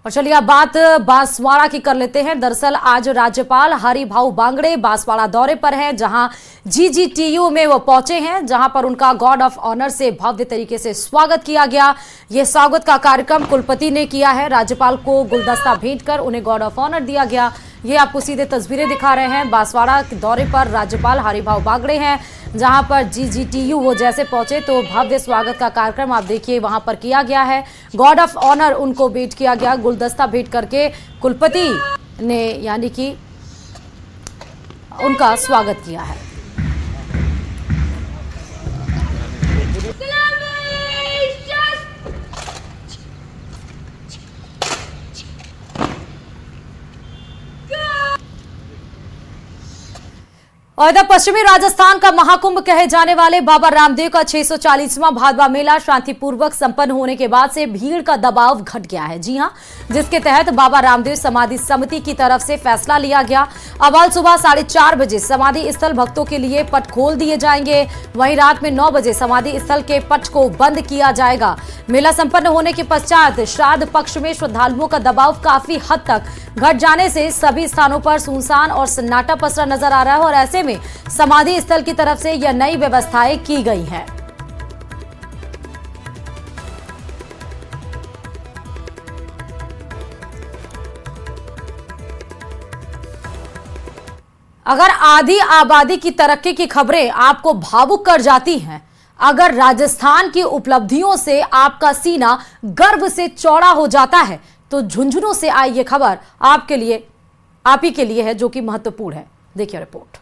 और चलिए अब बात बांसवाड़ा की कर लेते हैं। दरअसल आज राज्यपाल हरिभाऊ बागड़े बांसवाड़ा दौरे पर हैं, जहां जीजीटीयू में वो पहुंचे हैं, जहां पर उनका गार्ड ऑफ ऑनर से भव्य तरीके से स्वागत किया गया। ये स्वागत का कार्यक्रम कुलपति ने किया है। राज्यपाल को गुलदस्ता भेंट कर उन्हें गार्ड ऑफ ऑनर दिया गया। ये आपको सीधे तस्वीरें दिखा रहे हैं। बांसवाड़ा के दौरे पर राज्यपाल हरिभाऊ बागड़े हैं, जहां पर जीजीटीयू वो जैसे पहुंचे तो भव्य स्वागत का कार्यक्रम आप देखिए वहां पर किया गया है। गार्ड ऑफ ऑनर उनको भेंट किया गया, गुलदस्ता भेंट करके कुलपति ने यानी कि उनका स्वागत किया है। और इधर पश्चिमी राजस्थान का महाकुंभ कहे जाने वाले बाबा रामदेव का 640वां भादवा मेला शांतिपूर्वक संपन्न होने के बाद से भीड़ का दबाव घट गया है। जी हां, जिसके तहत बाबा रामदेव समाधि समिति की तरफ से फैसला लिया गया। अब आज सुबह 4:30 बजे समाधि स्थल भक्तों के लिए पट खोल दिए जाएंगे। वहीं रात में 9 बजे समाधि स्थल के पट को बंद किया जाएगा। मेला संपन्न होने के पश्चात श्राद्ध पक्ष में श्रद्धालुओं का दबाव काफी हद तक घट जाने से सभी स्थानों पर सुनसान और सन्नाटा पसरा नजर आ रहा है और ऐसे में समाधि स्थल की तरफ से यह नई व्यवस्थाएं की गई हैं। अगर आधी आबादी की तरक्की की खबरें आपको भावुक कर जाती हैं, अगर राजस्थान की उपलब्धियों से आपका सीना गर्व से चौड़ा हो जाता है, तो झुंझुनू से आई ये खबर आपके लिए, आप ही के लिए है, जो कि महत्वपूर्ण है। देखिए रिपोर्ट।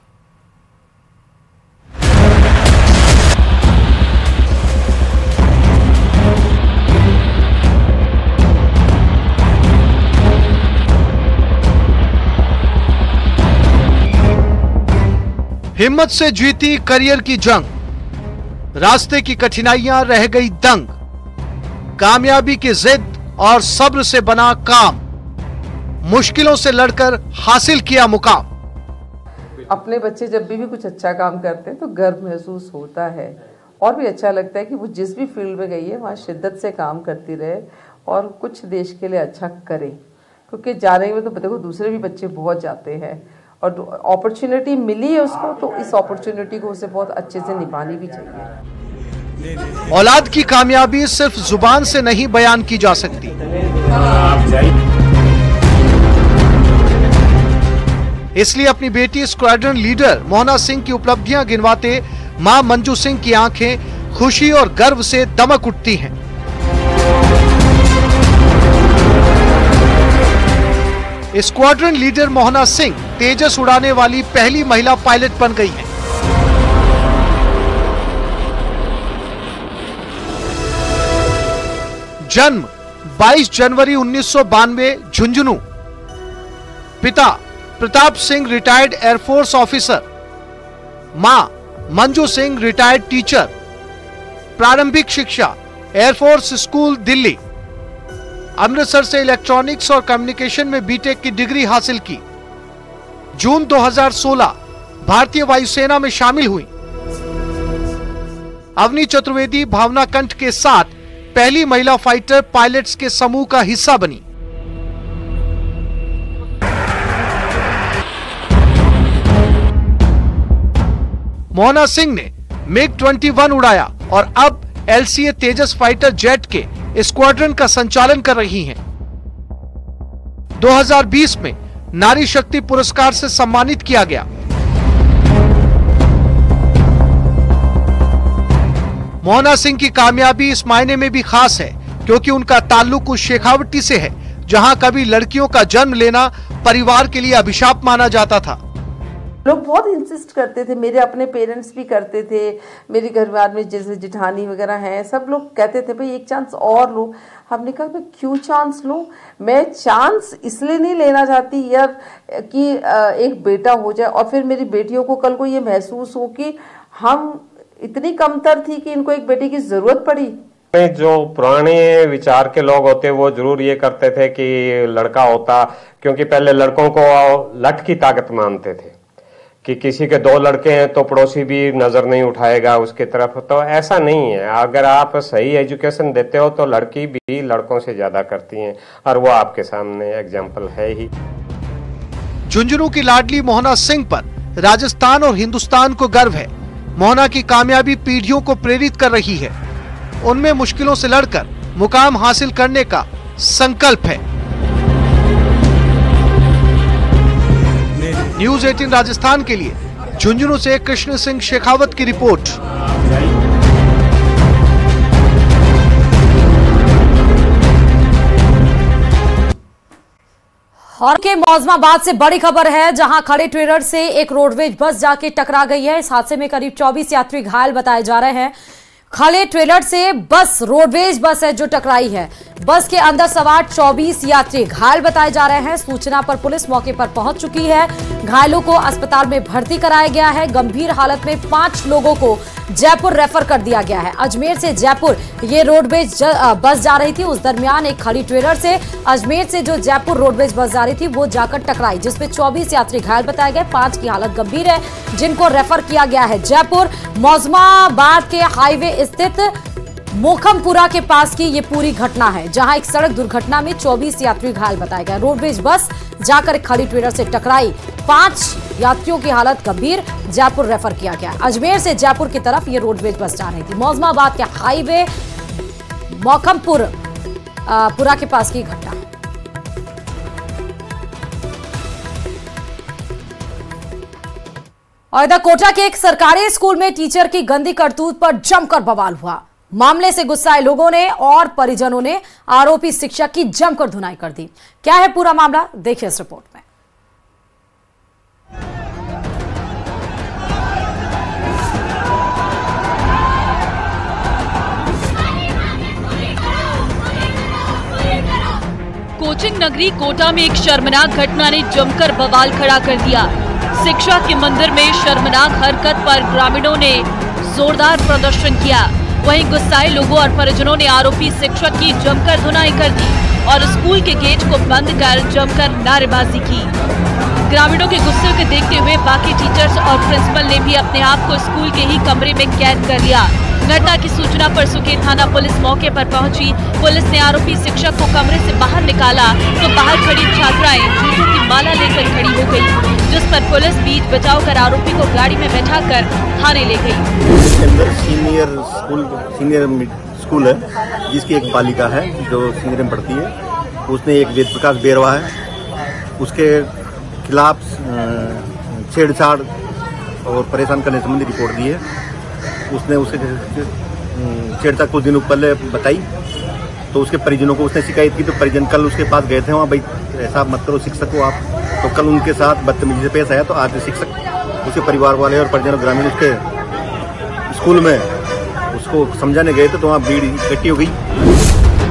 हिम्मत से जीती करियर की जंग, रास्ते की कठिनाइयां रह गई दंग, कामयाबी की जिद और सब्र से बना काम, मुश्किलों से लड़कर हासिल किया मुकाम। अपने बच्चे जब भी कुछ अच्छा काम करते हैं तो गर्व महसूस होता है और भी अच्छा लगता है कि वो जिस भी फील्ड में गई है वहाँ शिद्दत से काम करती रहे और कुछ देश के लिए अच्छा करे, क्योंकि जाने में तो देखो दूसरे भी बच्चे बहुत जाते हैं और अपॉर्चुनिटी मिली है उसको, तो इस अपॉर्चुनिटी को उसे बहुत अच्छे से निभानी भी चाहिए। औलाद की कामयाबी सिर्फ जुबान से नहीं बयान की जा सकती। इसलिए अपनी बेटी स्क्वाड्रन लीडर मोहना सिंह की उपलब्धियां गिनवाते मां मंजू सिंह की आंखें खुशी और गर्व से दमक उठती हैं। स्क्वाड्रन लीडर मोहना सिंह तेजस उड़ाने वाली पहली महिला पायलट बन गई हैं। जन्म 22 जनवरी 1992 झुंझुनू। पिता Pratap Singh retired air force officer, मां मंजू सिंह रिटायर्ड टीचर। प्रारंभिक शिक्षा एयरफोर्स स्कूल दिल्ली। अमृतसर से इलेक्ट्रॉनिक्स और कम्युनिकेशन में बीटेक की डिग्री हासिल की। जून 2016 भारतीय वायुसेना में शामिल हुई। अवनी चतुर्वेदी भावना कंठ के साथ पहली महिला फाइटर पायलट्स के समूह का हिस्सा बनी। मोहना सिंह ने मिग 21 उड़ाया और अब LCA तेजस फाइटर जेट के स्क्वाड्रन का संचालन कर रही हैं। 2020 में नारी शक्ति पुरस्कार से सम्मानित किया गया। मोहना सिंह की कामयाबी इस मायने में भी खास है क्योंकि उनका ताल्लुक उस शेखावटी से है जहां कभी लड़कियों का जन्म लेना परिवार के लिए अभिशाप माना जाता था। लोग बहुत इंसिस्ट करते थे, मेरे अपने पेरेंट्स भी करते थे, मेरे घर में जैसे जेठानी वगैरह हैं, सब लोग कहते थे भाई एक चांस और लो। हमने कहा मैं क्यों चांस लूं, मैं चांस इसलिए नहीं लेना चाहती यार कि एक बेटा हो जाए और फिर मेरी बेटियों को कल को ये महसूस हो कि हम इतनी कमतर थी कि इनको एक बेटी की जरूरत पड़ी। जो पुराने विचार के लोग होते वो जरूर ये करते थे कि लड़का होता, क्योंकि पहले लड़कों को लठ की ताकत मानते थे कि किसी के 2 लड़के हैं तो पड़ोसी भी नजर नहीं उठाएगा उसकी तरफ, तो ऐसा नहीं है। अगर आप सही एजुकेशन देते हो तो लड़की भी लड़कों से ज्यादा करती हैं, और वो आपके सामने एग्जाम्पल है ही। झुंझुनू की लाडली मोहना सिंह पर राजस्थान और हिंदुस्तान को गर्व है। मोहना की कामयाबी पीढ़ियों को प्रेरित कर रही है। उनमें मुश्किलों से लड़कर मुकाम हासिल करने का संकल्प है। न्यूज़ 18 राजस्थान के लिए झुंझुनू से कृष्ण सिंह शेखावत की रिपोर्ट। और के मौजमाबाद से बड़ी खबर है, जहां खड़े ट्रेलर से एक रोडवेज बस जाके टकरा गई है। इस हादसे में करीब 24 यात्री घायल बताए जा रहे हैं। खड़े ट्रेलर से बस, रोडवेज बस है जो टकराई है। बस के अंदर सवार 24 यात्री घायल बताए जा रहे हैं। सूचना पर पुलिस मौके पर पहुंच चुकी है। घायलों को अस्पताल में भर्ती कराया गया है। गंभीर हालत में 5 लोगों को जयपुर रेफर कर दिया गया है। अजमेर से जयपुर ये रोडवेज बस जा रही थी। उस दरमियान एक खड़ी ट्रेलर से अजमेर से जो जयपुर रोडवेज बस जा रही थी वो जाकर टकराई, जिसमें 24 यात्री घायल बताए गए। 5 की हालत गंभीर है, जिनको रेफर किया गया है जयपुर। मौजमाबाद के हाईवे स्थित मोखमपुरा के पास की ये पूरी घटना है, जहां एक सड़क दुर्घटना में 24 यात्री घायल बताए गए। रोडवेज बस जाकर एक खड़ी ट्रेलर से टकराई। 5 यात्रियों की हालत गंभीर, जयपुर रेफर किया गया। अजमेर से जयपुर की तरफ ये रोडवेज बस जा रही थी। मौजमाबाद के हाईवे मोखमपुरा के पास की घटना है। और इधर कोटा के एक सरकारी स्कूल में टीचर की गंदी करतूत पर जमकर बवाल हुआ। मामले से गुस्साए लोगों ने और परिजनों ने आरोपी शिक्षक की जमकर धुनाई कर दी। क्या है पूरा मामला, देखिए इस रिपोर्ट में। कोचिंग नगरी कोटा में एक शर्मनाक घटना ने जमकर बवाल खड़ा कर दिया। शिक्षा के मंदिर में शर्मनाक हरकत पर ग्रामीणों ने जोरदार प्रदर्शन किया। वहीं गुस्साए लोगों और परिजनों ने आरोपी शिक्षक की जमकर धुनाई कर दी और स्कूल के गेट को बंद कर जमकर नारेबाजी की। ग्रामीणों के गुस्से को देखते हुए बाकी टीचर्स और प्रिंसिपल ने भी अपने आप को स्कूल के ही कमरे में कैद कर लिया। घटना की सूचना पर सुकेत थाना पुलिस मौके पर पहुंची। पुलिस ने आरोपी शिक्षक को कमरे से बाहर निकाला तो बाहर खड़ी छात्राएं जूतों की माला लेकर खड़ी हो गई, जिस पर पुलिस बीच बचाव कर आरोपी को गाड़ी में बैठाकर थाने ले गई। इसके अंदर सीनियर स्कूल है, जिसकी एक बालिका है जो सीनियर में पढ़ती है। उसने एक वेद प्रकाश बेरवा है, उसके खिलाफ छेड़छाड़ और परेशान करने संबंधी रिपोर्ट दी है। उसने उसे छेड़छाड़ कुछ दिनों पहले बताई तो उसके परिजनों को उसने शिकायत की, तो परिजन कल उसके पास गए थे। वहाँ भाई ऐसा मत करो, शिक्षक हो आप, तो कल उनके साथ बदतमीजी से पेश आया। तो आज शिक्षक, उसके परिवार वाले और परिजन ग्रामीण उसके स्कूल में उसको समझाने गए थे, तो वहाँ भीड़ इकट्ठी हो गई।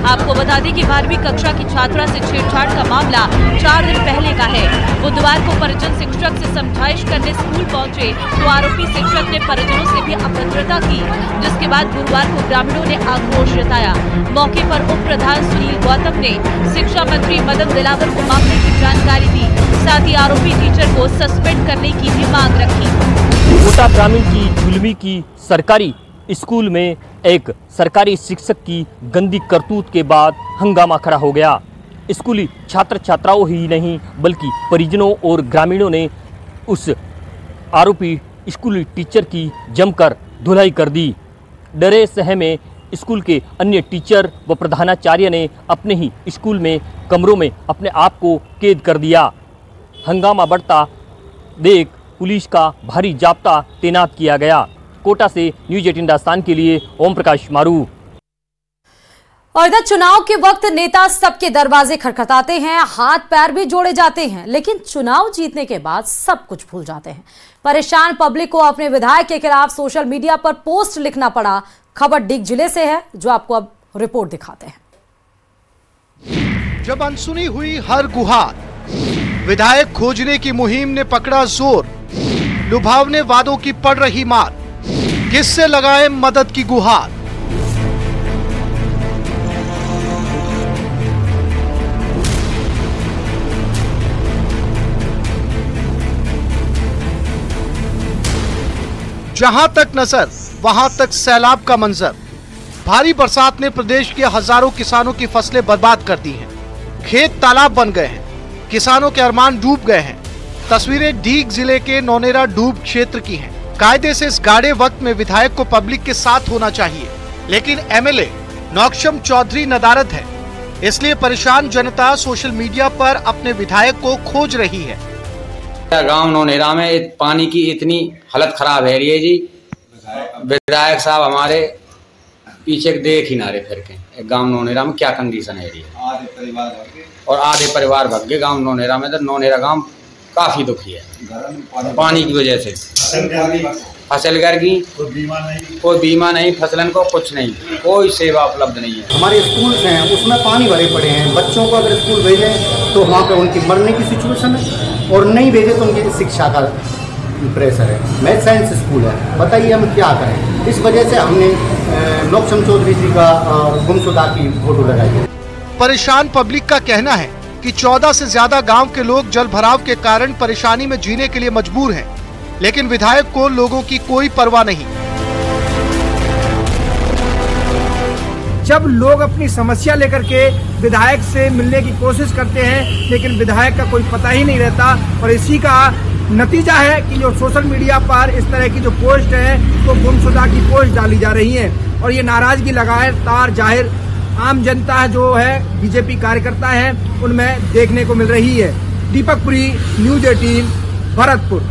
आपको बता दें कि 12वीं कक्षा की छात्रा से छेड़छाड़ का मामला 4 दिन पहले का है। बुधवार को परिजन शिक्षक से समझाइश करने स्कूल पहुंचे तो आरोपी शिक्षक ने परिजनों से भी अभद्रता की, जिसके बाद गुरुवार को ग्रामीणों ने आक्रोश जताया। मौके पर उप प्रधान सुनील गौतम ने शिक्षा मंत्री मदन दिलावर को मामले की जानकारी दी, साथ ही आरोपी टीचर को सस्पेंड करने की भी मांग रखी। कोटा ग्रामीण की झुलमी की सरकारी स्कूल में एक सरकारी शिक्षक की गंदी करतूत के बाद हंगामा खड़ा हो गया। स्कूली छात्र छात्राओं ही नहीं बल्कि परिजनों और ग्रामीणों ने उस आरोपी स्कूली टीचर की जमकर धुलाई कर दी। डरे सहमे स्कूल के अन्य टीचर व प्रधानाचार्य ने अपने ही स्कूल में कमरों में अपने आप को कैद कर दिया। हंगामा बढ़ता देख पुलिस का भारी जाब्ता तैनात किया गया। कोटा से न्यूज़ 18 राजस्थान के लिए ओम प्रकाश मारू। और इधर चुनाव के वक्त नेता सबके दरवाजे खटखटाते हैं, हाथ पैर भी जोड़े जाते हैं, लेकिन चुनाव जीतने के बाद सब कुछ भूल जाते हैं। परेशान पब्लिक को अपने विधायक के खिलाफ सोशल मीडिया पर पोस्ट लिखना पड़ा। खबर डिग जिले से है, जो आपको अब रिपोर्ट दिखाते हैं। जब अनसुनी हुई हर गुहार, विधायक खोजने की मुहिम ने पकड़ा जोर। लुभावने वादों की पड़ रही मार, किससे लगाए मदद की गुहार। जहां तक नजर वहां तक सैलाब का मंजर। भारी बरसात ने प्रदेश के हजारों किसानों की फसलें बर्बाद कर दी हैं। खेत तालाब बन गए हैं, किसानों के अरमान डूब गए हैं। तस्वीरें डीग जिले के नौनेरा डूब क्षेत्र की हैं। कायदे से इस गाढ़े वक्त में विधायक को पब्लिक के साथ होना चाहिए, लेकिन एमएलए नौक्षम चौधरी नदारद है। इसलिए परेशान जनता सोशल मीडिया पर अपने विधायक को खोज रही है। गांव नौनेरा में पानी की इतनी हालत खराब है रही है जी। विधायक साहब हमारे पीछे देख ही ना रहे फिर के गांव नौनेरा में क्या कंडीशन है रही है, और आधे परिवार भग गए गांव नौनेरा में। तो नौनेरा गांव काफी दुखी है पानी की वजह से। फसल गर गई, कोई बीमा नहीं, फसलन को कुछ नहीं, कोई सेवा उपलब्ध नहीं है। हमारे स्कूल हैं उसमें पानी भरे पड़े हैं। बच्चों को अगर स्कूल भेजें तो वहाँ पे उनकी मरने की सिचुएशन है, और नहीं भेजे तो उनकी शिक्षा का प्रेशर है। मैथ साइंस स्कूल है, बताइए हम क्या करें। इस वजह से हमने नौक्षम चौधरी जी का गुमशुदा की फोटो लगाई है। परेशान पब्लिक का कहना है कि 14 से ज्यादा गांव के लोग जल भराव के कारण परेशानी में जीने के लिए मजबूर हैं, लेकिन विधायक को लोगों की कोई परवाह नहीं। जब लोग अपनी समस्या लेकर के विधायक से मिलने की कोशिश करते हैं, लेकिन विधायक का कोई पता ही नहीं रहता, और इसी का नतीजा है कि जो सोशल मीडिया पर इस तरह की जो पोस्ट है तो गुमशुदा की पोस्ट डाली जा रही है, और ये नाराजगी लगातार जाहिर आम जनता जो है, बीजेपी कार्यकर्ता है, उनमें देखने को मिल रही है। दीपक पुरी, न्यूज 18, भरतपुर।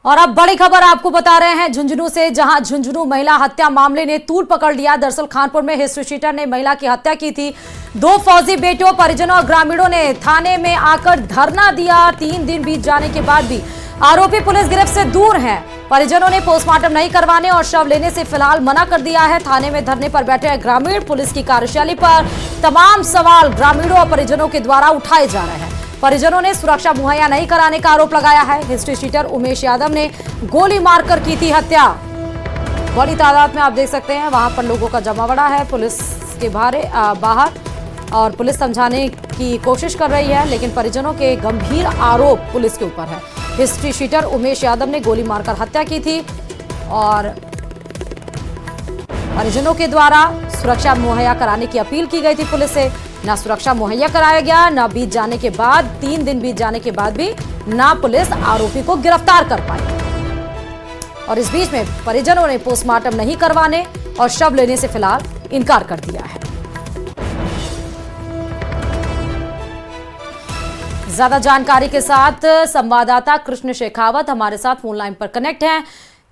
और अब बड़ी खबर आपको बता रहे हैं झुंझुनू से, जहां झुंझुनू महिला हत्या मामले ने तूल पकड़ लिया। दरअसल खानपुर में हिस्ट्री शीटर ने महिला की हत्या की थी। 2 फौजी बेटों, परिजनों और ग्रामीणों ने थाने में आकर धरना दिया। 3 दिन बीत जाने के बाद भी आरोपी पुलिस गिरफ्त से दूर हैं। परिजनों ने पोस्टमार्टम नहीं करवाने और शव लेने से फिलहाल मना कर दिया है। थाने में धरने पर बैठे ग्रामीण पुलिस की कार्यशैली पर तमाम सवाल ग्रामीणों और परिजनों के द्वारा उठाए जा रहे हैं। परिजनों ने सुरक्षा मुहैया नहीं कराने का आरोप लगाया है। हिस्ट्री शीटर उमेश यादव ने गोली मारकर की थी हत्या। बड़ी तादाद में आप देख सकते हैं वहां पर लोगों का जमावड़ा है पुलिस के बाहर, और पुलिस समझाने की कोशिश कर रही है, लेकिन परिजनों के गंभीर आरोप पुलिस के ऊपर है। हिस्ट्री शीटर उमेश यादव ने गोली मारकर हत्या की थी, और परिजनों के द्वारा सुरक्षा मुहैया कराने की अपील की गई थी पुलिस से। ना सुरक्षा मुहैया कराया गया, ना 3 दिन बीत जाने के बाद भी ना पुलिस आरोपी को गिरफ्तार कर पाई। और इस बीच में परिजनों ने पोस्टमार्टम नहीं करवाने और शव लेने से फिलहाल इनकार कर दिया है। ज्यादा जानकारी के साथ संवाददाता कृष्ण शेखावत हमारे साथ फोन लाइन पर कनेक्ट हैं।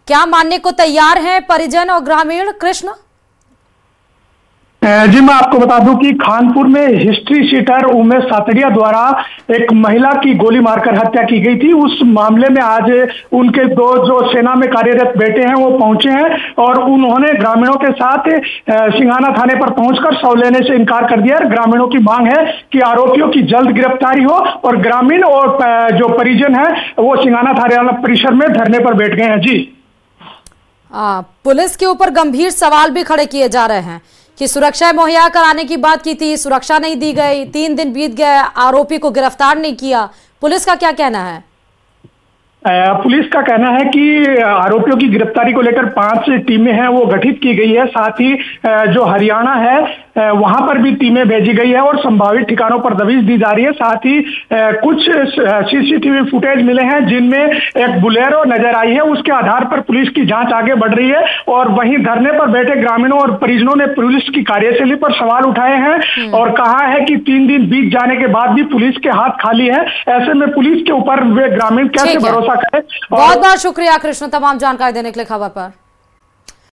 क्या मानने को तैयार हैं परिजन और ग्रामीण? कृष्ण जी, मैं आपको बता दूं कि खानपुर में हिस्ट्री शीटर उमेश सातड़िया द्वारा एक महिला की गोली मारकर हत्या की गई थी। उस मामले में आज उनके 2 जो सेना में कार्यरत बेटे हैं वो पहुंचे हैं, और उन्होंने ग्रामीणों के साथ सिंघाना थाने पर पहुंचकर शव लेने से इनकार कर दिया। ग्रामीणों की मांग है कि आरोपियों की जल्द गिरफ्तारी हो, और ग्रामीण और जो परिजन है वो सिंघाना थाना परिसर में धरने पर बैठ गए हैं। जी, पुलिस के ऊपर गंभीर सवाल भी खड़े किए जा रहे हैं कि सुरक्षा मुहैया कराने की बात की थी, सुरक्षा नहीं दी गई, 3 दिन बीत गए, आरोपी को गिरफ्तार नहीं किया। पुलिस का क्या कहना है? पुलिस का कहना है कि आरोपियों की गिरफ्तारी को लेकर 5 टीमें हैं वो गठित की गई है। साथ ही जो हरियाणा है वहां पर भी टीमें भेजी गई है और संभावित ठिकानों पर दबिश दी जा रही है। साथ ही कुछ सीसीटीवी फुटेज मिले हैं जिनमें एक बुलेरो नजर आई है। उसके आधार पर पुलिस की जांच आगे बढ़ रही है, और वहीं धरने पर बैठे ग्रामीणों और परिजनों ने पुलिस की कार्यशैली पर सवाल उठाए हैं और कहा है कि 3 दिन बीत जाने के बाद भी पुलिस के हाथ खाली है। ऐसे में पुलिस के ऊपर वे ग्रामीण कैसे भरोसा करें। बहुत बहुत शुक्रिया कृष्ण तमाम जानकारी देने के लिए खबर पर।